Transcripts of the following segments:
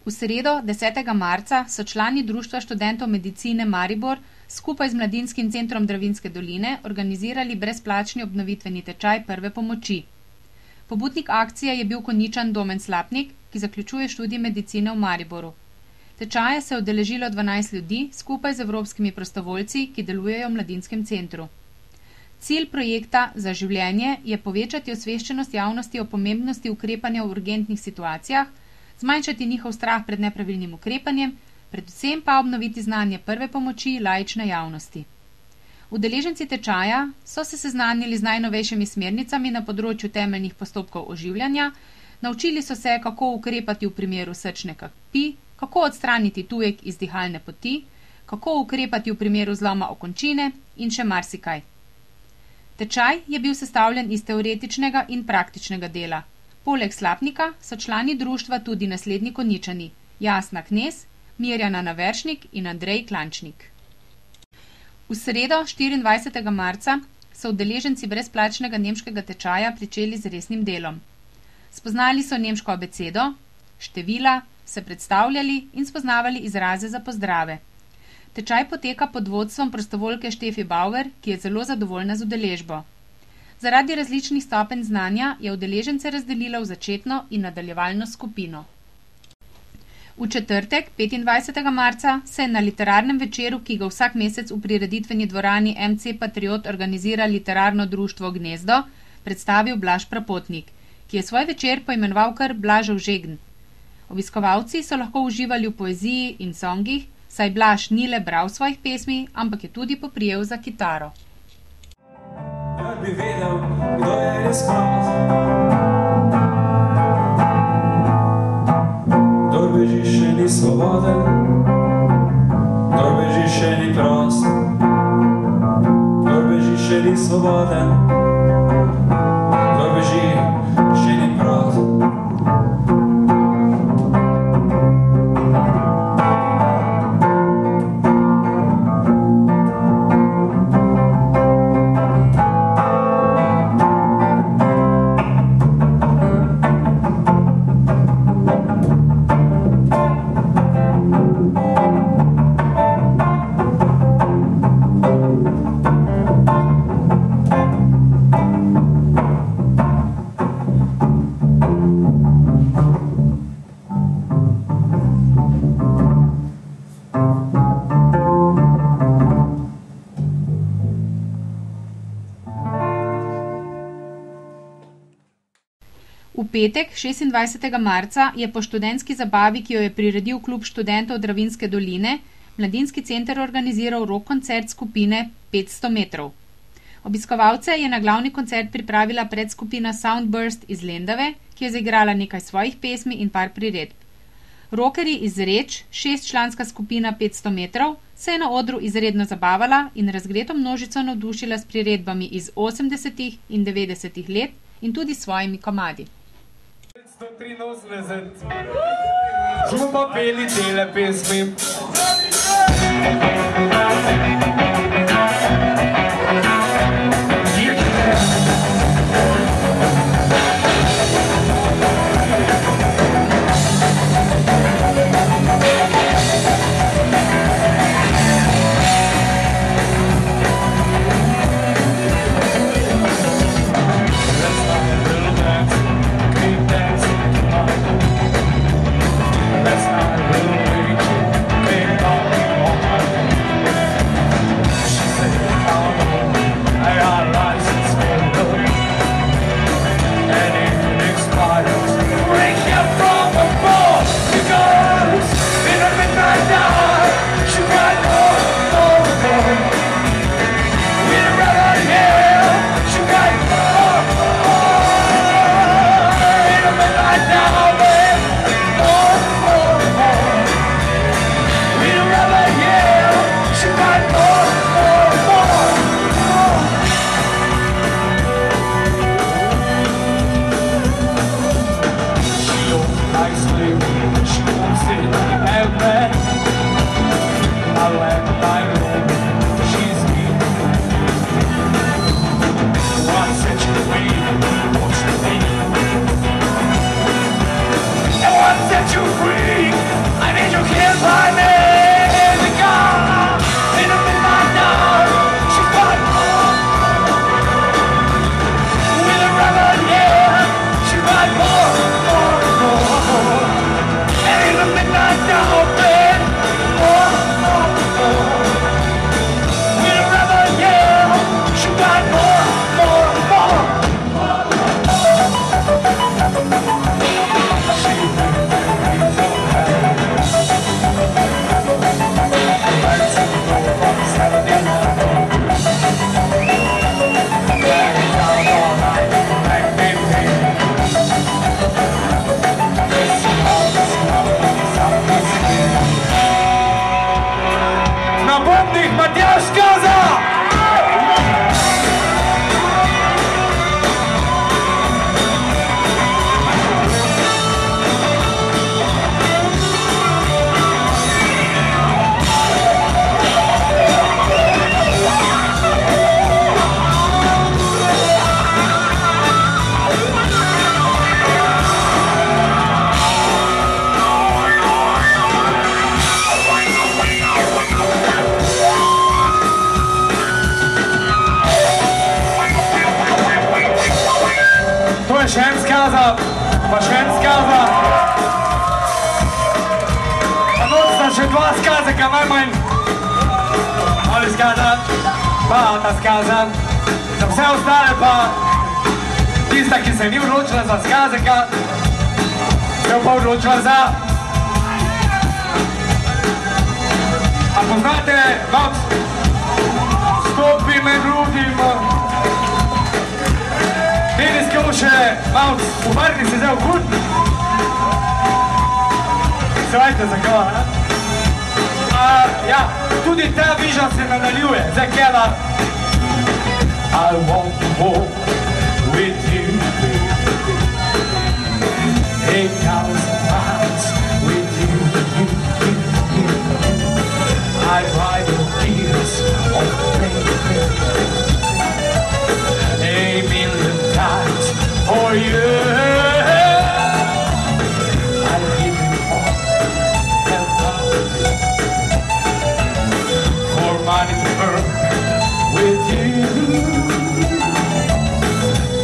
V sredo 10. marca so člani Društva študentov medicine Maribor skupaj z Mladinskim centrom Dravinjske doline organizirali brezplačni obnovitveni tečaj prve pomoči. Pobudnik akcije je bil Konjičan Domen Slapnik, ki zaključuje študij medicine v Mariboru. Tečaja se je udeležilo 12 ljudi skupaj z evropskimi prostovoljci, ki delujejo v Mladinskem centru. Cilj projekta Za življenje je povečati osveščenost javnosti o pomembnosti ukrepanja v urgentnih situacijah, zmanjšati njihov strah pred nepravilnim ukrepanjem, predvsem pa obnoviti znanje prve pomoči laične javnosti. Udeleženci tečaja so se seznanili z najnovejšimi smernicami na področju temeljnih postopkov oživljanja, naučili so se, kako ukrepati v primeru srčne kapi, kako odstraniti tujek iz dihalne poti, kako ukrepati v primeru zloma okončine in še marsikaj. Tečaj je bil sestavljen iz teoretičnega in praktičnega dela. Poleg Slapnika so člani društva tudi naslednji Konjičani: Jasna Knez, Mirjana Naveršnik in Andrej Klančnik. V sredo 24. marca so udeleženci brezplačnega nemškega tečaja pričeli z resnim delom. Spoznali so nemško abecedo, števila, se predstavljali in spoznavali izraze za pozdrave. Tečaj poteka pod vodstvom prostovoljke Štefi Bauer, ki je zelo zadovoljna z udeležbo. Zaradi različnih stopenj znanja je udeležence razdelila v začetno in nadaljevalno skupino. V četrtek, 25. marca, se je na literarnem večeru, ki ga vsak mesec v prireditveni dvorani MC Patriot organizira literarno društvo Gnezdo, predstavil Blaž Prapotnik, ki je svoj večer poimenoval kar Blažev žegn. Obiskovalci so lahko uživali v poeziji in songih, saj Blaž ni le bral svojih pesmi, ampak je tudi poprijel za kitaro. Rad bi vedel, kdo je res prost. Kdor beži, še ni svoboden, kdor beži, še ni prost. Kdor beži, še ni svoboden, kdor beži, še ni prost. V petek, 26. marca, je po študentski zabavi, ki jo je priredil klub študentov Dravinjske doline, Mladinski center organiziral rock koncert skupine 500 metrov. Obiskovalce je na glavni koncert pripravila predskupina Soundburst iz Lendave, ki je zaigrala nekaj svojih pesmi in par priredb. Rockerji iz Reč, 6-članska skupina 500 metrov, se je na odru izredno zabavala in razgreto množico navdušila s priredbami iz 80. in 90. let in tudi svojimi komadi. 183, smo pa peli cele pesmi. Pa še en skaza. Pa noč sta še dva skazeka, najmanj. Ali skaza, pa ta skaza. Za vse ostale pa tista, ki se ni odločila za skazeka, se pa odločila za... A poznate, Max, stopi med drugim. Medijske uše, Max, uvrni se zdaj v kut. Sevajte za kava, ne? Ja, tudi ta viža se nadaljuje, zdaj keva. I want to walk with you 8,000 miles with you. I ride your tears on the baby. A million times for you. I'll give you all and love for money to earn with you.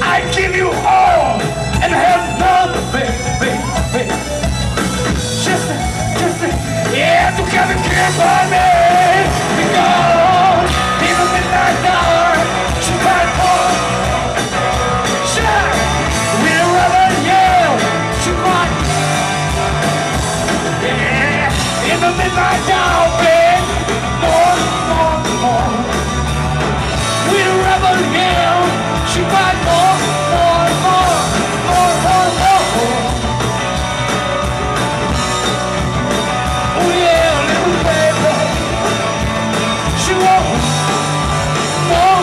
I give you all and have nothing, baby. Just yeah, to come and grip on me. Because even midnight hour, she cried for. Shine, we're over you. She cried. Yeah, in the midnight hour, babe. More. We're over you. She cried more. Oh yeah, little baby. She won't. More.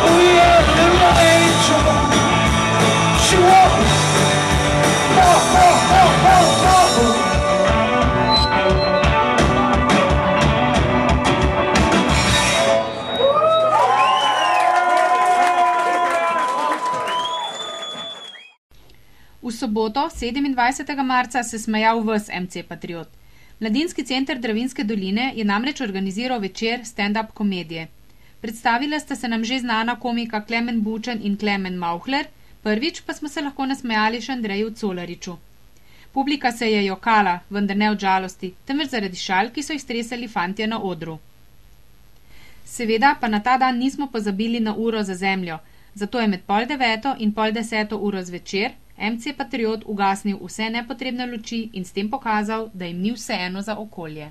Oh yeah, little angel. She won't. More. V soboto, 27. marca, se smejal ves MC Patriot. Mladinski center Dravinjske doline je namreč organiziral večer stand-up komedije. Predstavila sta se nam že znana komika Klemen Bučan in Klemen Mauhler, prvič pa smo se lahko nasmejali še Andreju Colariču. Publika se je jokala, vendar ne od žalosti, temveč zaradi šal, ki so jih stresali fantje na odru. Seveda pa na ta dan nismo pozabili na uro za zemljo, zato je med 8:30 in 9:30 uro zvečer MC Patriot ugasnil vse nepotrebne luči in s tem pokazal, da jim ni vseeno za okolje.